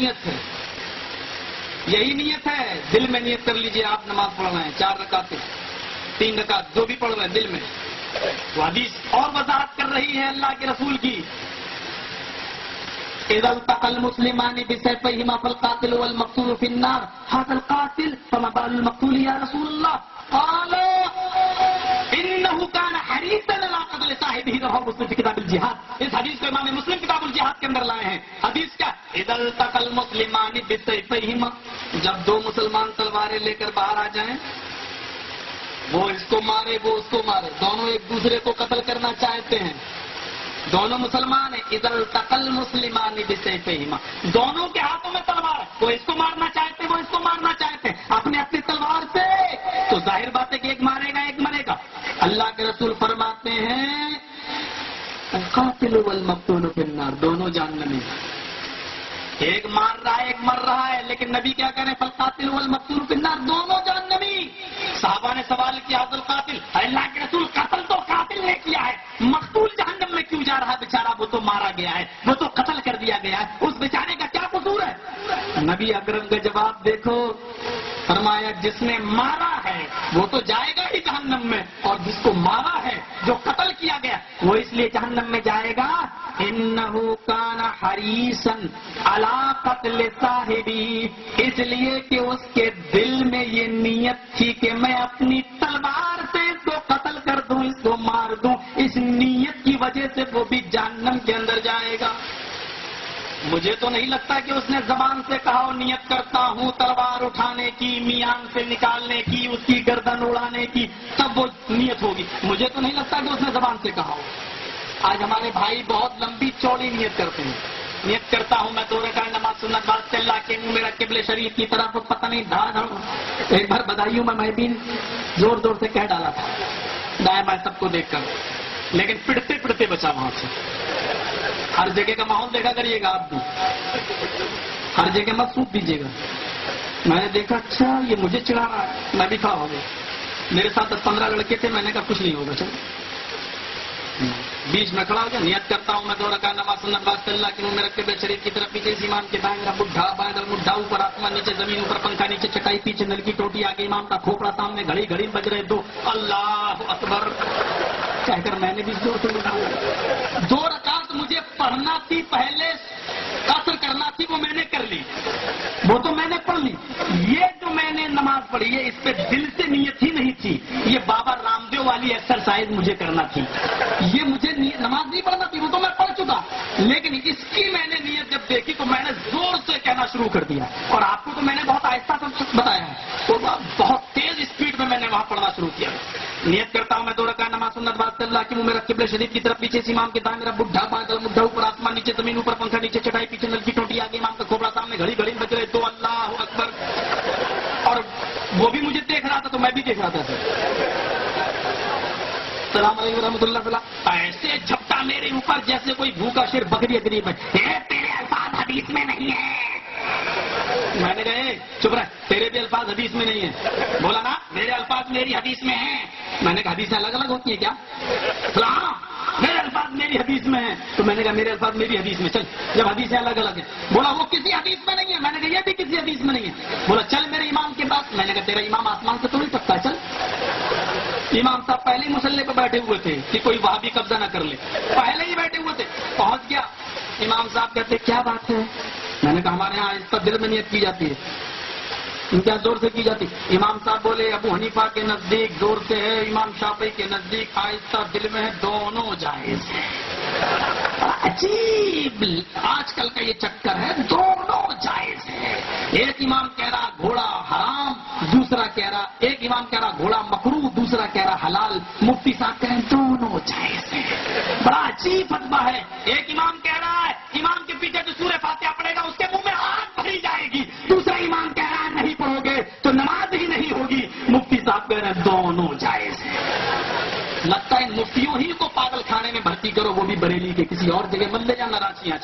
نیت ہے، یہی نیت ہے، دل میں نیت کر لیجئے آپ نماز پڑھ رہے ہیں 4 رکعتیں 3 رکعت جو بھی پڑھ رہے ہیں دل میں. وہ حدیث اور وضاحت کر رہی ہے اللہ کے رسول کی. اذا التقى المسلمان بسيفيهما فالقاتل والمقتول في النار هذا القاتل فما بال المقتول يا رسول الله قال انه كان حريصا على قتل صاحبه رواه مسلم في كتاب الجهاد. اس حدیث کو امام مسلم کتاب الجہاد کے اندر لائے ہیں. حدیث کیا؟ اذا التقى المسلمان بسيفيهما، جب 2 مسلمان تلواریں لے کر باہر آ جائیں، وہ اس کو مارے وہ اس کو مارے، دونوں ایک دوسرے کو قتل کرنا چاہتے ہیں، دونوں مسلمان ہیں. اذا التقى المسلمان بسيفيهما، دونوں کے ہاتھوں میں تلوار ہے، وہ اس کو مارنا چاہتے ہیں وہ اس کو مارنا چاہتے ہیں اپنے اپنی تلوار سے، تو ظاہر بات ہے کہ ایک مارے گا ایک مرے گا. اللہ کے رسول فرماتے ہیں القاتل والمقتول في النار، دونوں جہنمی ہیں، ایک مار رہا ہے ایک مر رہا ہے، لیکن نبی کیا کہہ رہے ہیں فالقاتل والمقتول في النار، دونوں جہنمی. صحابہ نے سوال کیا حضرت القاتل، اللہ کے رسول قتل تو قاتل نے کیا ہے، مقتول جہنم میں کیوں جا رہا ہے بیچارہ، وہ تو مارا گیا ہے وہ تو قتل کر دیا گیا ہے، اس بیچارے کا کیا قصور ہے؟ نبی اکرم کا جواب دیکھو، فرمایا جس نے مارا ہے وہ تو جائے گا ہی جہنم میں، اور جس کو مارا ہے جو قتل کیا گیا وہ اس لیے جہنم میں جائے گا انہ کان حریصا علی قتل صاحبی، اس لیے کہ اس کے دل میں یہ نیت تھی کہ میں اپنی تلوار سے اس کو قتل کر دوں اس کو مار دوں، اس نیت کی وجہ سے وہ بھی جہنم کے اندر جائے گا. مجھے تو نہیں لگتا کہ اس نے زبان سے کہا ہو نیت کرتا ہوں تلوار اٹھانے کی، میان سے نکالنے کی، اس کی گردن اڑانے کی، تب وہ نیت ہوگی. مجھے تو نہیں لگتا کہ اس نے زبان سے کہا ہو. آج ہمارے بھائی بہت لمبی چوڑی نیت کرتے ہیں، نیت کرتا ہوں میں 2 رکعت نماز سنت بعد اللہ کے منہ میرا قبلہ شریف کی طرف پتہ نہیں دھڑ. ایک بار بدایوں میں بھی زور زور سے کہہ ڈالا تھا دائیں بائیں سب کو دیکھ کر، لیکن پڑتے پڑتے بچا وہاں سے. ہر جگہ کا ماحول دیکھا کریے گا آپ بھی، ہر جگہ مت سوٹ دیجیے گا. میں نے دیکھا اچھا یہ مجھے چڑھا رہا ہے، میں بھی کھا ہو گیا. میرے ساتھ 10-15 لڑکے تھے، میں نے کہا کچھ نہیں ہوگا، چل بیچ میں کھڑا ہو گیا. نیت کرتا ہوں میں 2 رکعت نماز سنت بعد اللہ کے منہ میں رکھ کے شریف کی طرف پیچھے امام کے دائیں میرا بڈھا بائیں مڈھا، اوپر آسمان نیچے زمین، اوپر پنکھا نیچے چٹائی، پیچھے نل کی ٹوٹی، آگے امام کا کھوپڑا، سامنے گھڑی گھڑی بج رہے 2 اللہ اکبر کہہ کر میں نے بھی زور سے اٹھایا. 2 رکعت مجھے پڑھنا تھی، پہلے قصر کرنا تھی، وہ میں نے کر لی، وہ تو میں نے پڑھ لی. یہ جو میں نے نماز پڑھی ہے اس پہ دل سے نیت ہی نہیں تھی، یہ بابا رام دیو والی ایکسرسائز مجھے کرنا تھی. یہ مجھے نماز نہیں پڑھنا تھی، وہ تو میں پڑھ چکا، لیکن اس کی میں نے نیت جب دیکھی تو میں نے زور سے کہنا شروع کر دیا. اور آپ کو تو میں نے بہت آہستہ بتایا ہے، تو بہت تیز اسپیڈ میں نے وہاں پڑھنا شروع کیا. نیت کرتا ہوں میں 2 رکعت نماز سنت بعد اللہ کے منہ میں رکھ کے قبلہ شریف کی طرف پیچھے سے امام کے دائیں میرا بڈھا بائیں مڈھا، اوپر آسمان نیچے زمین، اوپر پنکھا نیچے چٹائی، پیچھے نل کی ٹوٹی، آگے امام کا کھوپڑا، سامنے گھڑی گھڑی بج رہے 2 اللہ اکبر. اور وہ بھی مجھے دیکھ رہا تھا تو میں بھی دیکھ رہا تھا. السلام علیکم ورحمۃ اللہ وبرکاتہ. ایسے جھپٹا میرے اوپر جیسے کوئی بھوکا شیر بکری قریب ہے. تیرے الفاظ حدیث میں نہیں ہے. میں نے کہا چپ رہ، تیرے بھی الفاظ حدیث میں نہیں ہے. بولا نا میرے الفاظ میری حدیث میں ہیں. میں نے کہا حدیثیں الگ الگ ہوتی ہیں کیا؟ ہاں میرے الفاظ میری حدیث میں ہیں. تو میں نے کہا میرے الفاظ میری حدیث میں. چل جب حدیثیں الگ الگ ہیں. بولا وہ کسی حدیث میں نہیں ہے. میں نے کہا یہ بھی کسی حدیث میں نہیں ہے. بولا چل میرے امام کے پاس. میں نے کہا تیرا امام آسمان سے تو نہیں سکتا. چل. امام صاحب پہلے ہی مسلح پہ بیٹھے ہوئے تھے کہ کوئی وہاں بھی قبضہ نہ کر لے، پہلے ہی بیٹھے ہوئے تھے. پہنچ گیا، امام صاحب کہتے کیا بات ہے؟ میں نے کہا ہمارے ہاں اس پر دل میں نیت کی جاتی ہے. کیا زور سے کی جاتی؟ امام صاحب بولے ابو حنیفہ کے نزدیک زور سے ہے، امام شافعی کے نزدیک آہستہ دل میں ہے، دونوں جائز ہے. عجیب آج کل کا یہ چکر ہے، دونوں جائز ہے. ایک امام کہہ رہا گھوڑا حرام، دوسرا کہہ رہا، ایک امام کہہ رہا گھوڑا مکروہ، دوسرا کہہ رہا حلال. مفتی صاحب کہہ رہے ہیں دونوں جائز ہے. بڑا عجیب فتویٰ ہے. ایک امام کہہ رہا ہے امام کے پیچھے جو سورہ فاتحہ پڑھے گا اس کے منہ میں آگ بھری جائے گی، دوسرا امام کہہ رہا ہے نہیں پڑھو گے تو نماز ہی نہیں ہوگی. مفتی صاحب کہہ رہے ہیں دونوں جائز ہے. لگتا ہے مفتیوں ہی کو پاگل خانے میں بھرتی کرو، وہ بھی بریلی کے، کسی اور جگہ مت لے جانا راچیاں.